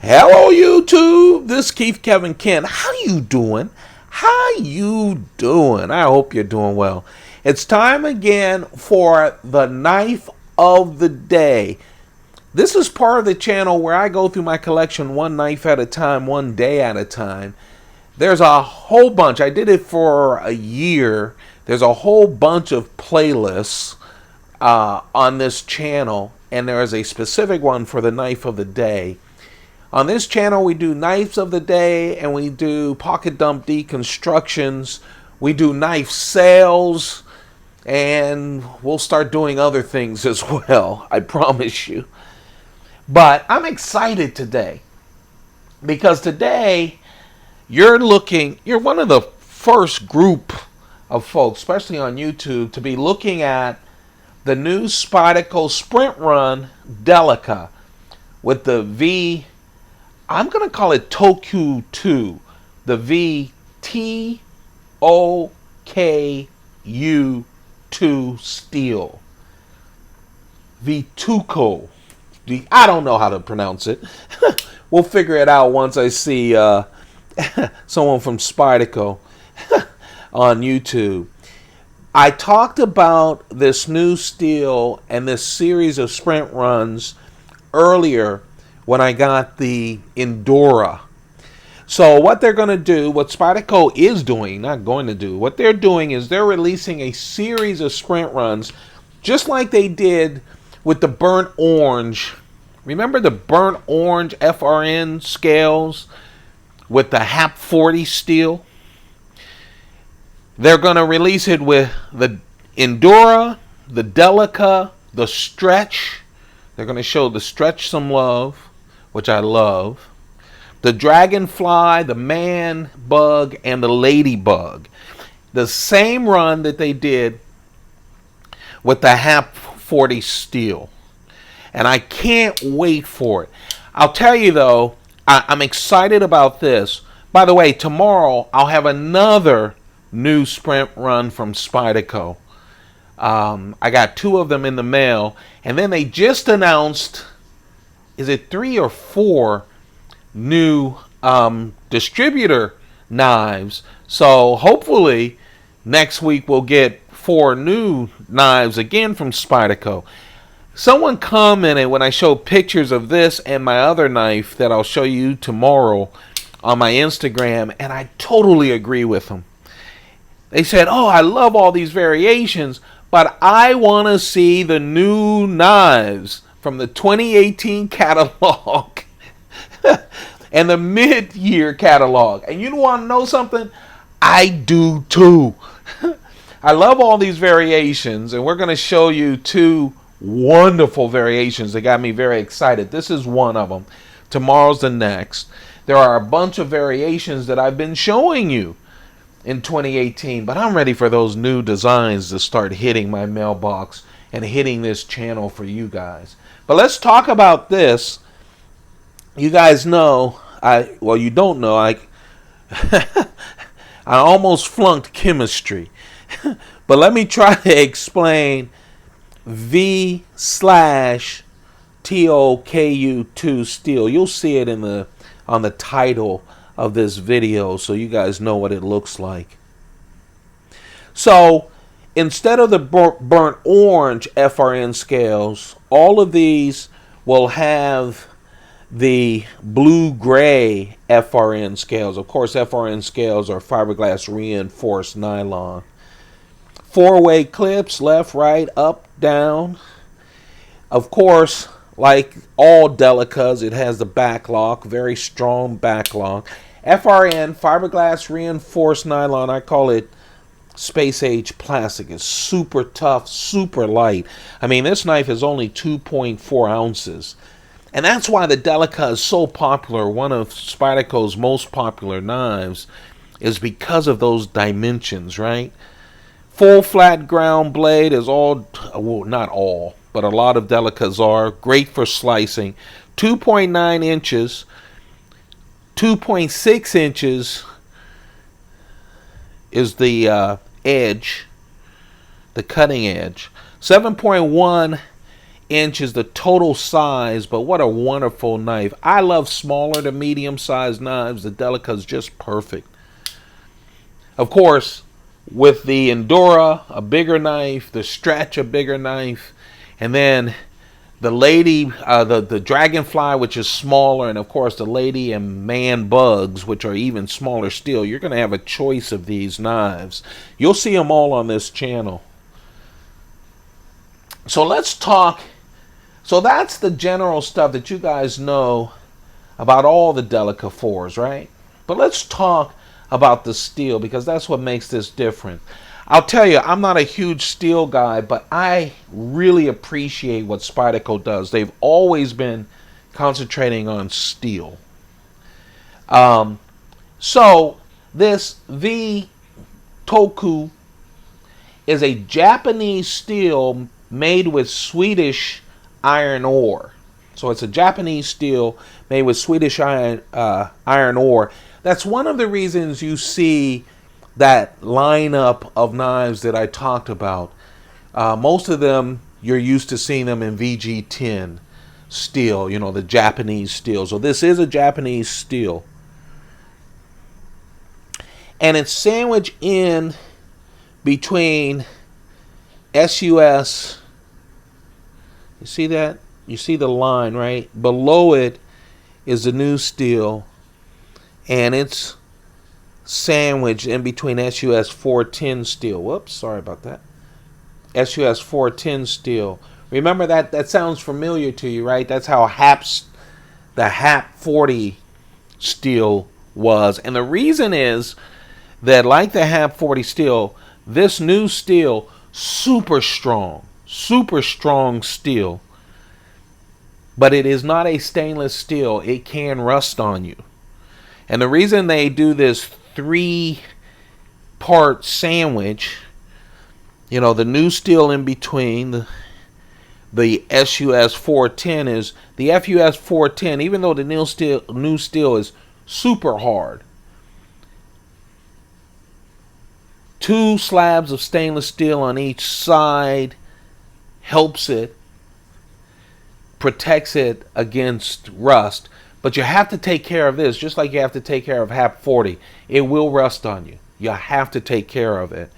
Hello YouTube, this is Keith Kevin Kent. How you doing? How you doing? I hope you're doing well. It's time again for the knife of the day. This is part of the channel where I go through my collection one knife at a time, one day at a time. There's a whole bunch. I did it for a year. There's a whole bunch of playlists on this channel, and there is a specific one for the knife of the day. On this channel, we do knives of the day, and we do pocket dump deconstructions. We do knife sales, and we'll start doing other things as well, I promise you. But I'm excited today, because today you're one of the first group of folks, especially on YouTube, to be looking at the new Spyderco Sprint Run Delica with the I'm going to call it Toku2, the V-Toku2 steel. V-Toku. I don't know how to pronounce it. We'll figure it out once I see someone from Spyderco on YouTube. I talked about this new steel and this series of sprint runs earlier when I got the Endura. So what they're going to do, what Spyderco is doing, not going to do, what they're doing is they're releasing a series of sprint runs just like they did with the burnt orange. Remember the burnt orange FRN scales with the HAP 40 steel? They're going to release it with the Endura, the Delica, the Stretch. They're going to show the Stretch some love, which I love. The Dragonfly, the Man Bug, and the Ladybug. The same run that they did with the HAP 40 steel. And I can't wait for it. I'll tell you though, I'm excited about this. By the way, tomorrow I'll have another new sprint run from Spyderco. I got 2 of them in the mail. And then they just announced, is it 3 or 4 new distributor knives? So hopefully next week we'll get 4 new knives again from Spyderco. Someone commented when I showed pictures of this and my other knife that I'll show you tomorrow on my Instagram, and I totally agree with them. They said, oh, I love all these variations, but I want to see the new knives from the 2018 catalog and the mid-year catalog. And you want to know something? I do too. I love all these variations, and we're going to show you 2 wonderful variations that got me very excited. This is one of them. Tomorrow's the next. There are a bunch of variations that I've been showing you in 2018, but I'm ready for those new designs to start hitting my mailbox and hitting this channel for you guys. But let's talk about this. You guys know, you don't know, I almost flunked chemistry. But let me try to explain V/TOKU2 steel. You'll see it on the title of this video, so you guys know what it looks like. So instead of the burnt orange FRN scales, all of these will have the blue-gray FRN scales. Of course, FRN scales are fiberglass reinforced nylon. 4-way clips, left, right, up, down. Of course, like all Delicas, it has the back lock, very strong back lock. FRN, fiberglass reinforced nylon, I call it space age plastic. It's super tough, super light. I mean, this knife is only 2.4 ounces. And that's why the Delica is so popular. One of Spyderco's most popular knives is because of those dimensions, right? Full flat ground blade is all, well, not all, but a lot of Delicas are. Great for slicing. 2.9 inches, 2.6 inches is the edge, the cutting edge. 7.1 inch is the total size, but what a wonderful knife. I love smaller to medium sized knives. The Delica is just perfect. Of course, with the Endura, a bigger knife, the Stretch, a bigger knife, and then the Lady, the Dragonfly, which is smaller, and of course the Lady and Man Bugs, which are even smaller still. You're going to have a choice of these knives. You'll see them all on this channel. So let's talk. So that's the general stuff that you guys know about all the Delica 4s, right? But let's talk about the steel, because that's what makes this different. I'll tell you, I'm not a huge steel guy, but I really appreciate what Spyderco does. They've always been concentrating on steel. So this V-Toku is a Japanese steel made with Swedish iron ore. So it's a Japanese steel made with Swedish iron ore. That's one of the reasons you see that lineup of knives that I talked about. Most of them, you're used to seeing them in VG10 steel, you know, the Japanese steel. So this is a Japanese steel. And it's sandwiched in between SUS. You see that? You see the line, right? Below it is the new steel. And it's sandwiched in between SUS 410 steel. Whoops, sorry about that. SUS 410 steel. Remember that sounds familiar to you, right? That's how the HAP 40 steel was. And the reason is that, like the HAP 40 steel, this new steel, super strong steel. But it is not a stainless steel. It can rust on you. And the reason they do this 3-part sandwich, you know, the new steel in between, the SUS 410 is, the FUS 410, even though the new steel is super hard, 2 slabs of stainless steel on each side helps it, protects it against rust. But you have to take care of this, just like you have to take care of HAP 40. It will rust on you. You have to take care of it.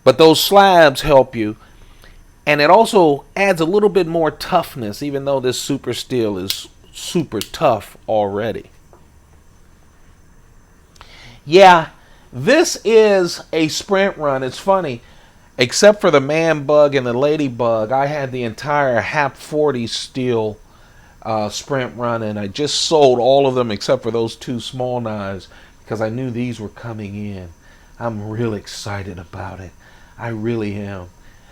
But those slabs help you. And it also adds a little bit more toughness, even though this super steel is super tough already. Yeah, this is a sprint run. It's funny. Except for the Man Bug and the Lady Bug, I had the entire HAP 40 steel sprint run, and I just sold all of them except for those 2 small knives because I knew these were coming in. I'm real excited about it. I really am.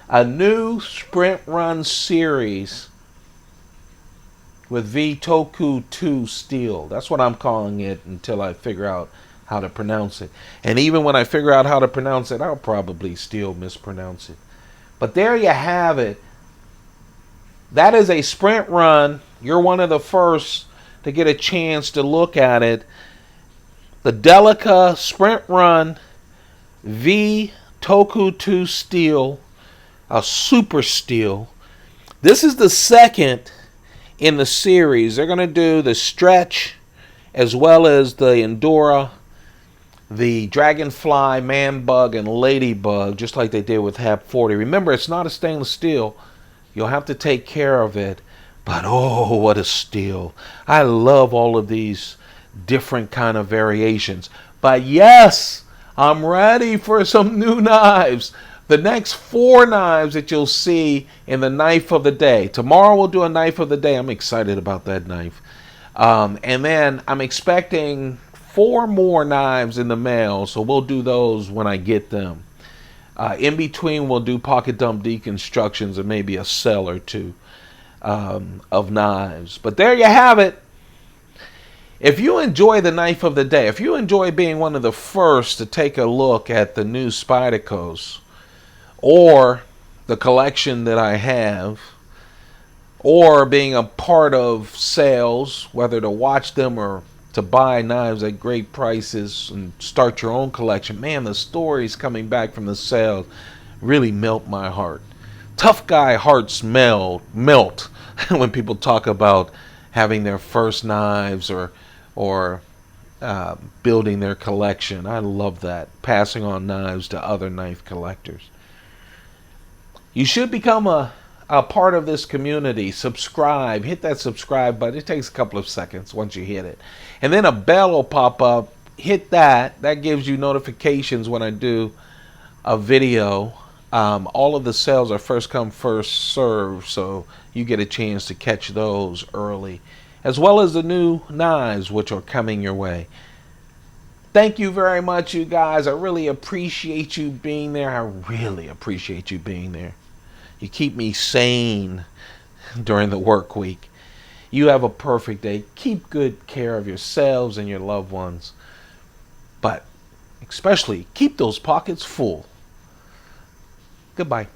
A new sprint run series with V-Toku2 steel. That's what I'm calling it until I figure out how to pronounce it. And even when I figure out how to pronounce it, I'll probably still mispronounce it. But there you have it. That is a sprint run. You're one of the first to get a chance to look at it. The Delica Sprint Run V-Toku2 steel, a super steel. This is the second in the series. They're going to do the Stretch as well as the Endura, the Dragonfly, Man Bug, and Ladybug, just like they did with HAP 40. Remember, it's not a stainless steel. You'll have to take care of it. But oh, what a steel. I love all of these different kind of variations. But yes, I'm ready for some new knives. The next 4 knives that you'll see in the knife of the day. Tomorrow we'll do a knife of the day. I'm excited about that knife. And then I'm expecting 4 more knives in the mail. So we'll do those when I get them. In between, we'll do pocket dump deconstructions and maybe a sell or 2 of knives. But there you have it. If you enjoy the knife of the day, if you enjoy being one of the first to take a look at the new Spydercos, or the collection that I have, or being a part of sales, whether to watch them or to buy knives at great prices and start your own collection, man, the stories coming back from the sales really melt my heart. Tough guy hearts melt when people talk about having their first knives or building their collection. I love that. Passing on knives to other knife collectors. You should become a part of this community. Subscribe. Hit that subscribe button. It takes a couple of seconds once you hit it. And then a bell will pop up. Hit that. That gives you notifications when I do a video. All of the sales are first come, first serve, so you get a chance to catch those early, as well as the new knives which are coming your way. Thank you very much, you guys. I really appreciate you being there. I really appreciate you being there. You keep me sane during the work week. You have a perfect day. Keep good care of yourselves and your loved ones. But especially keep those pockets full. Goodbye.